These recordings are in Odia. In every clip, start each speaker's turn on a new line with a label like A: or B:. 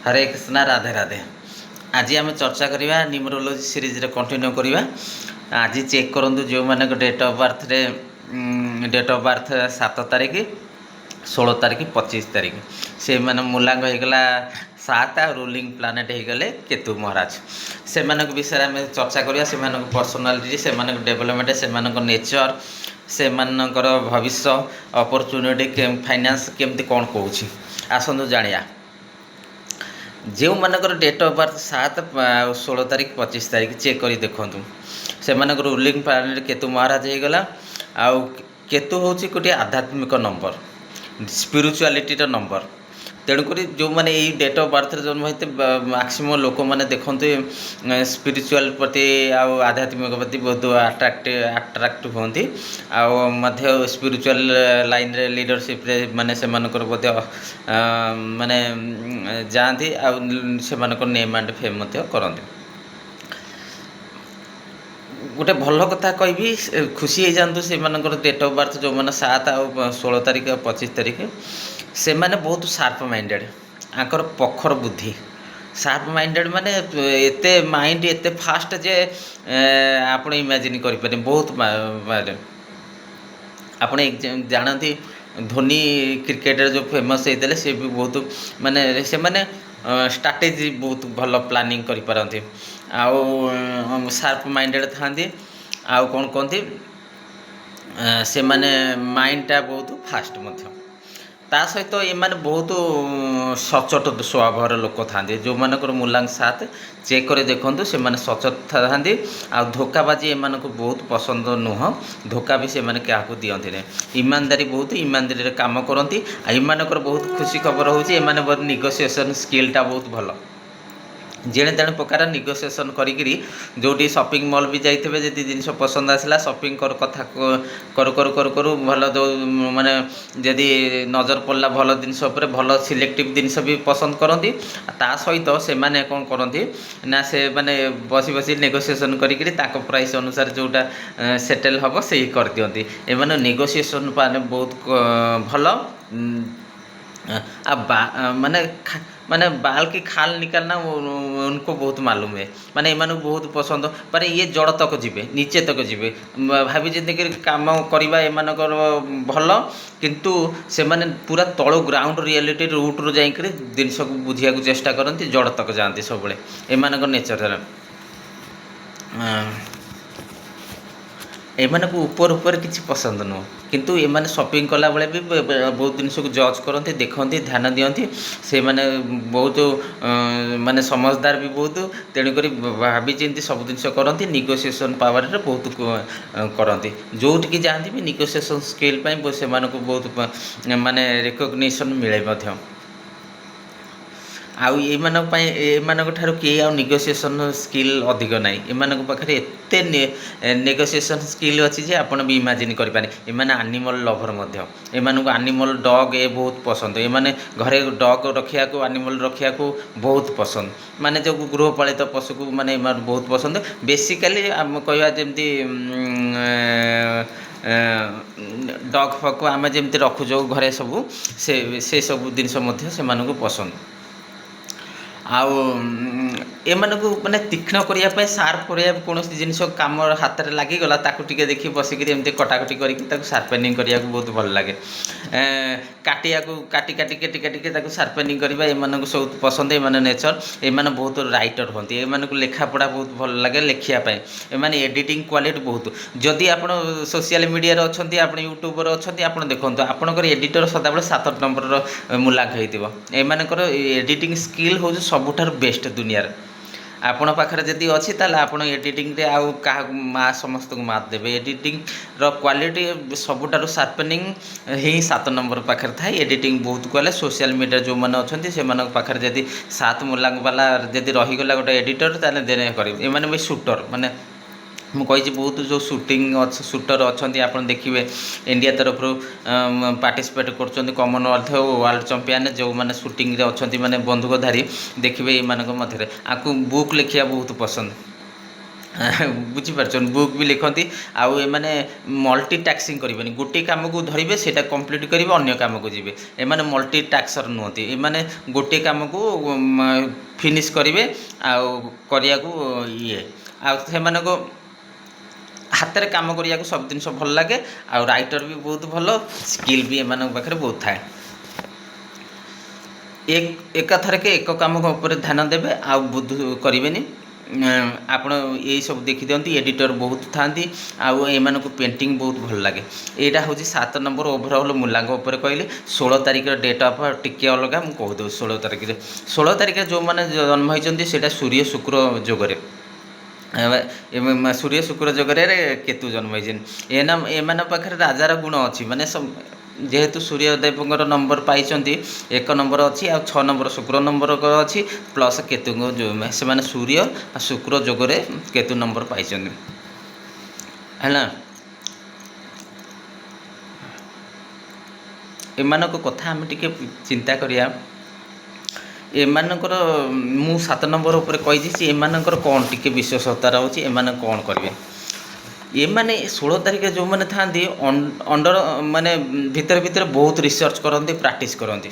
A: हरे कृष्णा राधे राधे। आज आम चर्चा करवा न्यूमरोलोजी सीरीज रे कंटिन्यू करवा। आज चेक करूँ जो मान डेट ऑफ बर्थ रे डेट ऑफ बर्थ 7 तारीख 16 तारीख 25 तारीख से मैंने मूलांग होगला 7 आ रूलिंग प्लानेट होगले केतु महाराज से विषय में चर्चा करवा। से पर्सनालीटी से डेवलपमेंट से नेचर से भविष्य अपॉर्चुनिटी फाइनेंस केमती कौन कौन आसतु जानिया। जो मानकर डेट ऑफ बर्थ 7 16 तारीख 25 तारीख चेक कर देखूँ से रूलिंग प्लानेट केतु महाराज होगला। आउ केतु हूँ गोटे आध्यात्मिक नंबर स्पिरिचुआलिटी नंबर। तेणुक जो मैंने यही डेट ऑफ बर्थ जन्म होते मैक्सिमम लोक मैंने देखते स्पिरिचुआल प्रति आध्यात्मिक प्रति बहुत अट्राक्ट होती स्पिरिचुआल लाइन रे लीडरशिप रे माने से माने जाती से नेम एंड फेम करते। गोटे भल कथा कहि खुशी हो जातु से डेट ऑफ बर्थ जो मैंने 7 आ 16 तारीख 25 तारीख से माने बहुत शार्प माइंडेड आंकर पखर बुद्धि शार्प माइंडेड माने एते माइंड एते फास्ट जे आपण इमेजिन करें बहुत आपण जानती धोनी क्रिकेटर जो फेमस होते से भी बहुत माने से माने स्ट्राटेजी बहुत भल प्लानिंग करि पारंती आउ शार्प माइंडेड थांती आउ कौन कहती से माने माइंडटा बहुत फास्ट मध्य ता सहित ये माने बहुत सचोट स्वभाव लोक था जो मानकर मूलांग 7 चेक कर देखूँ से माने सचोट था आ धोखाबाजी एम बहुत पसंद नुह धोखा भी से क्या दिखती ईमानदारी बहुत ईमानदारी काम करती आम बहुत खुशी खबर हो निगोसिएशन स्किलटा बहुत भल जेणे तेणे प्रकार निगोसिएशन करी जोटी शॉपिंग मॉल भी जाइए जी जिन पसंद आसला शॉपिंग कर कथा करू करू करू करू भल जो माने जदि नजर पड़ला भल जिनस भल सिलेक्टिव जिनस भी पसंद करती ता सहित से माने कौन करती ना से माने बसी बसी नेगोसिएशन करी प्राइस अनुसार जोटा सेटल हम से कर दियंती एमाने नेगोसिएशन बहुत भल माने माने बाल की खाल निकालना उनको बहुत मालूम है माने एमानु बहुत पसंद पर ये जड़ तक जीवे नीचे तक जीवे भाभी जिंदगी काम करवा एमानकर भल किंतु से माने पूरा तल ग्राउंड रियलिटी रूट रू जाइक जिनस को बुझिया चेष्टा करती जड़ तक जाती सब एमानकर नेचर एमान को ऊपर किसी पसंद नुह किंतु एमाने शॉपिंग कला बेले भी बहुत जिनस को जज करते देखते ध्यान दियंती से माने बहुत माने समझदार भी बहुत तेणुक भाभी चिंती सब जिनस करती निगोसिएशन पावर बहुत करती जोटिकी जाती भी निगोसिएशन स्किल से बहुत माने रिकग्निशन मिले मध्य आउ एमानक किए आउ निगोसिएशन स्किल अधिक ना एमान पाखे एत नेगोसिएशन स्किल अच्छी जे आपड़ भी इमेजिन करें एमाने एनिमल लभर मध्य एमानक एनिमल डॉग ए बहुत पसंद एमाने घरे डॉग रखिया को एनिमल रखिया को बहुत पसंद माने जो गृहपालित पशु को माने बहुत पसंद बेसिकली आम कहवा जमती डॉग फग को आम जमी रखुच घरे सबू से सब जिनस से पसंद आउ एमान को माने तीक्ष्ण करने सार्प करने कौन जिनस कम हाथ में लगिगला टे देखी बसिक एमती कटाकटी कर सार्पेनिंग करने को बहुत भल लगे काटिया को काटी काटी काटी काटी सार्पेनिंग करवा एमान सब पसंद एमान नेचर एमान बहुत राइटर होती एमान को लेखा पढ़ा बहुत भल लगे लिखापी एमान एडिटिंग क्वालिटी बहुत जदि आप सोशल मीडिया अच्छा आप यूट्यूबर अच्छा आप देखो आपंकर एडिटर सदाबले 7 नंबर मूलांक होती एमानकर एडिटिंग स्किल हूँ सबुठार बेस्ट दुनिया आपण पाखरे जदि अच्छी ताले आपण एडिटिंग रे आउ क्या समस्त को मात देवे एडिटिंग रो क्वालिटी सबुठार शार्पनिंग ही 7 नंबर पाखरे थाए एडिटिंग बहुत कले सोशल मीडिया जो मैंने अच्छा से पाखरे जदि 7 मूलांक वाला जदि रहीगला गोटे एडिटर ताले देने कर एमाने भी शूटर माने मुझे बहुत जो शूटर अच्छा आप देखिए इंडिया तरफ पार्टिसिपेट कर कॉमनवेल्थ वर्ल्ड चैंपियन जो मैंने शूटिंग अच्छा माने बंदूकधारी देखिए ये मध्य आपको बुक लिखा बहुत पसंद ବୁଝିପାରୁଛନ୍ତି ବୁକ୍ ବି ଲେଖନ୍ତି। ଆଉ ଏମାନେ ମଲ୍ଟି ଟାସ୍କିଂ କରିବେନି, ଗୋଟିଏ କାମକୁ ଧରିବେ ସେଇଟା କମ୍ପ୍ଲିଟ୍ କରିବେ ଅନ୍ୟ କାମକୁ ଯିବେ। ଏମାନେ ମଲ୍ଟି ଟାସ୍କର ନୁହନ୍ତି, ଏମାନେ ଗୋଟିଏ କାମକୁ ଫିନିଶ୍ କରିବେ ଆଉ କରିବାକୁ ଇଏ। ଆଉ ସେମାନଙ୍କ ହାତରେ କାମ କରିବାକୁ ସବୁ ଜିନିଷ ଭଲ ଲାଗେ, ଆଉ ରାଇଟର ବି ବହୁତ ଭଲ, ସ୍କିଲ୍ ବି ଏମାନଙ୍କ ପାଖରେ ବହୁତ ଥାଏ। ଏକାଥରକେ ଏକ କାମ ଉପରେ ଧ୍ୟାନ ଦେବେ ଆଉ ବୁଦ୍ଧି କରିବେନି। ଆପଣ ଏଇସବୁ ଦେଖିଦିଅନ୍ତି, ଏଡ଼ିଟର ବହୁତ ଥାଆନ୍ତି ଆଉ ଏମାନଙ୍କୁ ପେଣ୍ଟିଂ ବହୁତ ଭଲ ଲାଗେ। ଏଇଟା ହେଉଛି 7 ନମ୍ବର ଓଭରଅଲ୍ ମୁଲାଙ୍କ ଉପରେ କହିଲି। 16 ତାରିଖର ଡେଟ୍ ଅଫ୍ ଟିକେ ଅଲଗା, ମୁଁ କହିଦେଉଛି। 16 ତାରିଖରେ ଯେଉଁମାନେ ଜନ୍ମ ହୋଇଛନ୍ତି ସେଇଟା ସୂର୍ଯ୍ୟ ଶୁକ୍ର ଯୋଗରେ, ସୂର୍ଯ୍ୟ ଶୁକ୍ର ଯୋଗରେ କେତୁ ଜନ୍ମ ହୋଇଛନ୍ତି। ଏମାନଙ୍କ ପାଖରେ ରାଜାର ଗୁଣ ଅଛି, ମାନେ ଯେହେତୁ ସୂର୍ଯ୍ୟଦେବଙ୍କର ନମ୍ବର ପାଇଛନ୍ତି, 1 ନମ୍ବର ଅଛି ଆଉ 6 ନମ୍ବର ଶୁକ୍ର ନମ୍ବର ଅଛି, ପ୍ଲସ୍ କେତୁଙ୍କ ସେମାନେ ସୂର୍ଯ୍ୟ ଆଉ ଶୁକ୍ର ଯୋଗରେ କେତୁ ନମ୍ବର ପାଇଛନ୍ତି ହେଲା। ଏମାନଙ୍କ କଥା ଆମେ ଟିକେ ଚିନ୍ତା କରିବା। ଏମାନଙ୍କର ମୁଁ 7 ନମ୍ବର ଉପରେ କହିଦେଇଛି, ଏମାନଙ୍କର କ'ଣ ଟିକେ ବିଶେଷତା ରହୁଛି, ଏମାନେ କ'ଣ କରିବେ। ଏମାନେ 16 ତାରିଖରେ ଯେଉଁମାନେ ଥାଆନ୍ତି ଅଣ୍ଡର ମାନେ ଭିତରେ ବହୁତ ରିସର୍ଚ୍ଚ କରନ୍ତି, ପ୍ରାକ୍ଟିସ୍ କରନ୍ତି।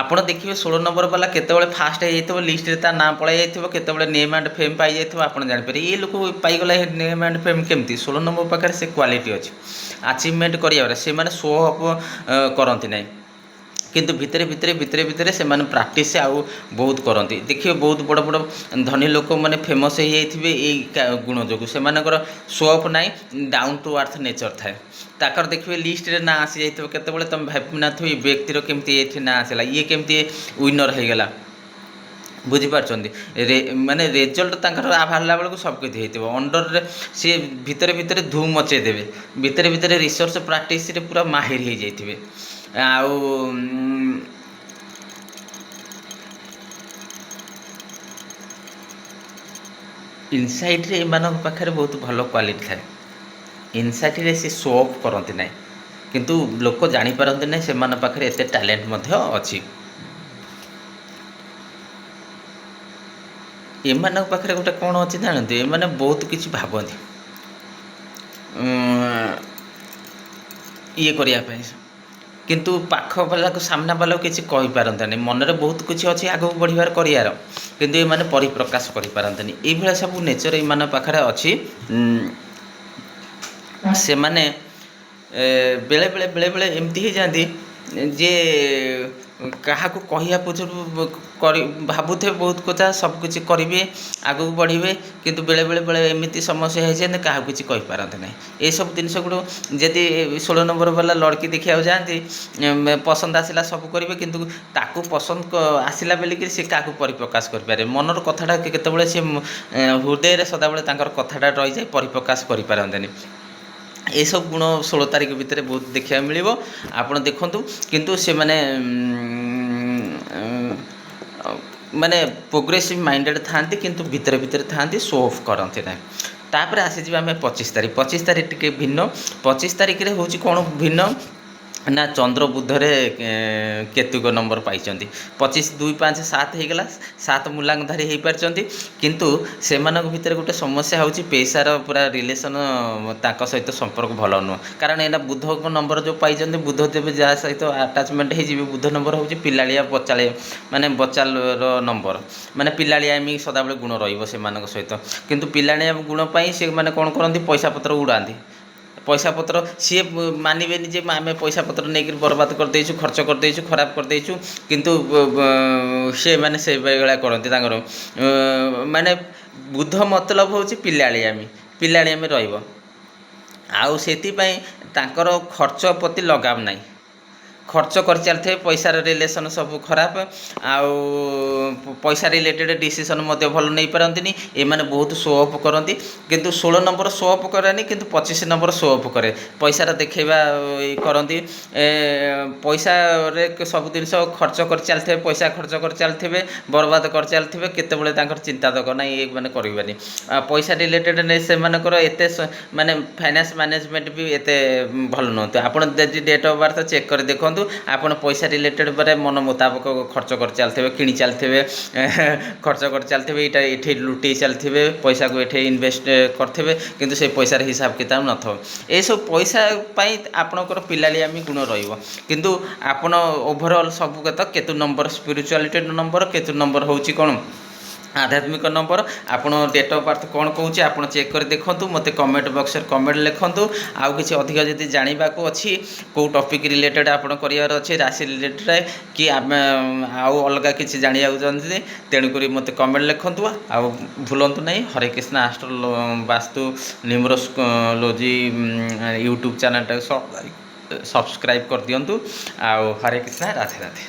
A: ଆପଣ ଦେଖିବେ 16 ନମ୍ବର ବାଲା କେତେବେଳେ ଫାଷ୍ଟ ହେଇଯାଇଥିବ, ଲିଷ୍ଟରେ ତା ନାଁ ପଳାଇ ଯାଇଥିବ, କେତେବେଳେ ନେମ୍ ଆଣ୍ଡ ଫେମ୍ ପାଇଯାଇଥିବ, ଆପଣ ଜାଣିପାରିବେ ଏ ଲୋକ ପାଇଗଲା ନେମ୍ ଆଣ୍ଡ ଫେମ୍ କେମିତି। 16 ନମ୍ବର ପାଖରେ ସେ କ୍ୱାଲିଟି ଅଛି ଆଚିଭମେଣ୍ଟ କରିବାରେ, ସେମାନେ ଶୋ ଅଫ୍ କରନ୍ତି ନାହିଁ, କିନ୍ତୁ ଭିତରେ ସେମାନେ ପ୍ରାକ୍ଟିସ୍ ଆଉ ବହୁତ କରନ୍ତି। ଦେଖିବେ ବହୁତ ବଡ଼ ବଡ଼ ଧନୀ ଲୋକମାନେ ଫେମସ୍ ହେଇଯାଇଥିବେ ଏଇ ଗୁଣ ଯୋଗୁଁ। ସେମାନଙ୍କର ଶୋ ଅଫ୍ ନାହିଁ, ଡାଉନ୍ ଟୁ ଆର୍ଥ ନେଚର୍ ଥାଏ ତାଙ୍କର। ଦେଖିବେ ଲିଷ୍ଟରେ ନାଁ ଆସିଯାଇଥିବ, କେତେବେଳେ ତୁମେ ଭାବିନଥିବ ଏ ବ୍ୟକ୍ତିର କେମିତି ଏଠି ନାଁ ଆସିଲା, ଇଏ କେମିତି ୱିନର୍ ହେଇଗଲା। ବୁଝିପାରୁଛନ୍ତି, ମାନେ ରେଜଲ୍ଟ ତାଙ୍କର ବାହାରିଲା ବେଳକୁ ସବୁ କିଛି ହେଇଥିବ। ଅଣ୍ଡରରେ ସିଏ ଭିତରେ ଧୁମ୍ ମଚେଇ ଦେବେ, ଭିତରେ ରିସର୍ଚ୍ଚ ପ୍ରାକ୍ଟିସ୍ରେ ପୁରା ମାହିର ହେଇଯାଇଥିବେ। ଆଉ ଇନସାଇଟ୍ରେ ଏମାନଙ୍କ ପାଖରେ ବହୁତ ଭଲ କ୍ୱାଲିଟି ଥାଏ। ଇନସାଇଟ୍ରେ ସେ ଶୋ ଅଫ୍ କରନ୍ତି ନାହିଁ, କିନ୍ତୁ ଲୋକ ଜାଣିପାରନ୍ତି ନାହିଁ ସେମାନଙ୍କ ପାଖରେ ଏତେ ଟ୍ୟାଲେଣ୍ଟ ମଧ୍ୟ ଅଛି। ଏମାନଙ୍କ ପାଖରେ ଗୋଟେ କ'ଣ ଅଛି ଜାଣନ୍ତି, ଏମାନେ ବହୁତ କିଛି ଭାବନ୍ତି ଇଏ କରିବା ପାଇଁ, କିନ୍ତୁ ପାଖ ବାଲାକୁ ସାମ୍ନା ବାଲାକୁ କିଛି କହିପାରନ୍ତିନି। ମନରେ ବହୁତ କିଛି ଅଛି ଆଗକୁ ବଢ଼ିବାର କରିବାର, କିନ୍ତୁ ଏମାନେ ପରିପ୍ରକାଶ କରିପାରନ୍ତିନି। ଏଇଭଳିଆ ସବୁ ନେଚର ଏମାନଙ୍କ ପାଖରେ ଅଛି। ସେମାନେ ବେଳେବେଳେ ଏମିତି ହେଇଯାଆନ୍ତି ଯେ କାହାକୁ କହିବା ପୂର୍ବରୁ ଭାବୁଥିବେ ବହୁତ କଥା, ସବୁକିଛି କରିବେ, ଆଗକୁ ବଢ଼ିବେ, କିନ୍ତୁ ବେଳେ ଏମିତି ସମସ୍ୟା ହେଇଯାନ୍ତି କାହାକୁ କିଛି କହିପାରନ୍ତି ନାହିଁ। ଏସବୁ ଜିନିଷ ଗୁଡ଼ିକ ଯଦି 16 ନମ୍ବର ବାଲା ଲଡ଼କି ଦେଖିବାକୁ ଯାଆନ୍ତି, ପସନ୍ଦ ଆସିଲା ସବୁ କରିବେ, କିନ୍ତୁ ତାକୁ ପସନ୍ଦ ଆସିଲା ବୋଲିକିରି ସେ କାହାକୁ ପରିପ୍ରକାଶ କରିପାରେ, ମନର କଥାଟା କେତେବେଳେ ସେ ହୃଦୟରେ ସଦାବେଳେ ତାଙ୍କର କଥାଟା ରହିଯାଏ, ପରିପ୍ରକାଶ କରିପାରନ୍ତିନି। ଏସବୁ ଗୁଣ 16 ତାରିଖ ଭିତରେ ବହୁତ ଦେଖିବାକୁ ମିଳିବ, ଆପଣ ଦେଖନ୍ତୁ। କିନ୍ତୁ ସେମାନେ ମାନେ ପ୍ରୋଗ୍ରେସିଭ୍ ମାଇଣ୍ଡେଡ଼୍ ଥାଆନ୍ତି, କିନ୍ତୁ ଭିତରେ ଥାଆନ୍ତି, ଶୋ ଅଫ୍ କରନ୍ତି ନାହିଁ। ତାପରେ ଆସିଯିବା ଆମେ 25 ତାରିଖ। 25 ତାରିଖ ଟିକେ ଭିନ୍ନ। 25 ତାରିଖରେ ହେଉଛି କ'ଣ ଭିନ୍ନ ନା, ଚନ୍ଦ୍ର ବୁଧରେ କେତୁକ ନମ୍ବର ପାଇଛନ୍ତି। 25, 2, 5, 7 ହେଇଗଲା, 7 ମୂଲାଙ୍କଧାରୀ ହେଇପାରିଛନ୍ତି। କିନ୍ତୁ ସେମାନଙ୍କ ଭିତରେ ଗୋଟେ ସମସ୍ୟା ହେଉଛି ପଇସାର ପୁରା ରିଲେସନ୍ ତାଙ୍କ ସହିତ ସମ୍ପର୍କ ଭଲ ନୁହଁ। କାରଣ ଏଇଟା ବୁଧଙ୍କ ନମ୍ବର ଯେଉଁ ପାଇଛନ୍ତି, ବୁଧ ଯେବେ ଯାହା ସହିତ ଆଟାଚମେଣ୍ଟ ହେଇଯିବେ, ବୁଧ ନମ୍ବର ହେଉଛି ପିଲାଳିଆ ବଚାଳିଆ, ମାନେ ବଚାଲର ନମ୍ବର, ମାନେ ପିଲାଳିଆମି ସଦାବେଳେ ଗୁଣ ରହିବ ସେମାନଙ୍କ ସହିତ। କିନ୍ତୁ ପିଲାଳିଆ ଗୁଣ ପାଇଁ ସେମାନେ କ'ଣ କରନ୍ତି, ପଇସା ପତ୍ର ଉଡ଼ାନ୍ତି। ପଇସା ପତ୍ର ସିଏ ମାନିବେନି ଯେ ଆମେ ପଇସା ପତ୍ର ନେଇକରି ବର୍ବାଦ କରିଦେଇଛୁ, ଖର୍ଚ୍ଚ କରିଦେଇଛୁ, ଖରାପ କରିଦେଇଛୁ, କିନ୍ତୁ ସେମାନେ ସେଇଭଳିଆ କରନ୍ତି। ତାଙ୍କର ମାନେ ବୁଧ ମତଲବ ହେଉଛି ପିଲାଳିଆମି ରହିବ। ଆଉ ସେଥିପାଇଁ ତାଙ୍କର ଖର୍ଚ୍ଚ ପ୍ରତି ଲଗାମ ନାହିଁ, ଖର୍ଚ୍ଚ କରିଚାଲିଥିବେ, ପଇସାର ରିଲେସନ୍ ସବୁ ଖରାପ, ଆଉ ପଇସା ରିଲେଟେଡ଼୍ ଡିସିସନ୍ ମଧ୍ୟ ଭଲ ନେଇପାରନ୍ତିନି। ଏମାନେ ବହୁତ ଶୋ ଅଫ୍ କରନ୍ତି, କିନ୍ତୁ 16 ନମ୍ବର ଶୋ ଅଫ୍ କରେନି, କିନ୍ତୁ 25 ନମ୍ବର ଶୋ ଅଫ୍ କରେ, ପଇସାର ଦେଖେଇବା କରନ୍ତି। ପଇସାରେ ସବୁ ଜିନିଷ ଖର୍ଚ୍ଚ କରିଚାଲିଥିବେ, ପଇସା ଖର୍ଚ୍ଚ କରିଚାଲିଥିବେ, ବର୍ବାଦ କରିଚାଲିଥିବେ, କେତେବେଳେ ତାଙ୍କର ଚିନ୍ତା ଦକ ନାହିଁ ଏ ମାନେ କରିବେନି। ପଇସା ରିଲେଟେଡ଼୍ ସେମାନଙ୍କର ଏତେ ମାନେ ଫାଇନାନ୍ସ ମ୍ୟାନେଜମେଣ୍ଟ ବି ଏତେ ଭଲ ନୁହନ୍ତି। ଆପଣ ଯଦି ଡେଟ୍ ଅଫ୍ ବାର୍ଥ ଚେକ୍ କରି ଦେଖନ୍ତୁ, ଦେଖନ୍ତୁ ଆପଣ ପଇସା ରିଲେଟେଡ଼ ପରେ ମନ ମୁତାବକ ଖର୍ଚ୍ଚ କରି ଚାଲିଥିବେ, କିଣି ଚାଲିଥିବେ, ଖର୍ଚ୍ଚ କରି ଚାଲିଥିବେ, ଏଇଟା ଏଠି ଲୁଟେଇ ଚାଲିଥିବେ, ପଇସାକୁ ଏଠି ଇନଭେଷ୍ଟ କରିଥିବେ, କିନ୍ତୁ ସେ ପଇସାର ହିସାବ କିତାବ ନଥିବ। ଏସବୁ ପଇସା ପାଇଁ ଆପଣଙ୍କର ପିଲାଳିଆମି ଗୁଣ ରହିବ, କିନ୍ତୁ ଆପଣ ଓଭରଅଲ୍ ସବୁ କଥା କେତେ ନମ୍ବର ସ୍ପିରିଚୁଆଲିଟି ନମ୍ବର, କେତେ ନମ୍ବର ହେଉଛି କ'ଣ ଆଧ୍ୟାତ୍ମିକ ନମ୍ବର, ଆପଣ ଡେଟ୍ ଅଫ୍ ବାର୍ଥ କ'ଣ କହୁଛି ଆପଣ ଚେକ୍ କରି ଦେଖନ୍ତୁ, ମୋତେ କମେଣ୍ଟ ବକ୍ସରେ କମେଣ୍ଟ ଲେଖନ୍ତୁ। ଆଉ କିଛି ଅଧିକ ଯଦି ଜାଣିବାକୁ ଅଛି, କେଉଁ ଟପିକ୍ ରିଲେଟେଡ଼ ଆପଣ କରିବାର ଅଛି, ରାଶି ରିଲେଟେଡ଼ କି ଆମେ ଆଉ ଅଲଗା କିଛି ଜାଣିବାକୁ ଚାହୁଁଛନ୍ତି, ତେଣୁକରି ମୋତେ କମେଣ୍ଟ ଲେଖନ୍ତୁ। ଆଉ ଭୁଲନ୍ତୁ ନାହିଁ ହରେ କୃଷ୍ଣ ଆଷ୍ଟ୍ରୋ ବାସ୍ତୁ ନ୍ୟୁମରୋଲୋଜି ୟୁଟ୍ୟୁବ୍ ଚ୍ୟାନେଲଟାକୁ ସବସ୍କ୍ରାଇବ୍ କରିଦିଅନ୍ତୁ। ଆଉ ହରେ କୃଷ୍ଣ, ରାଧେ ରାଧେ।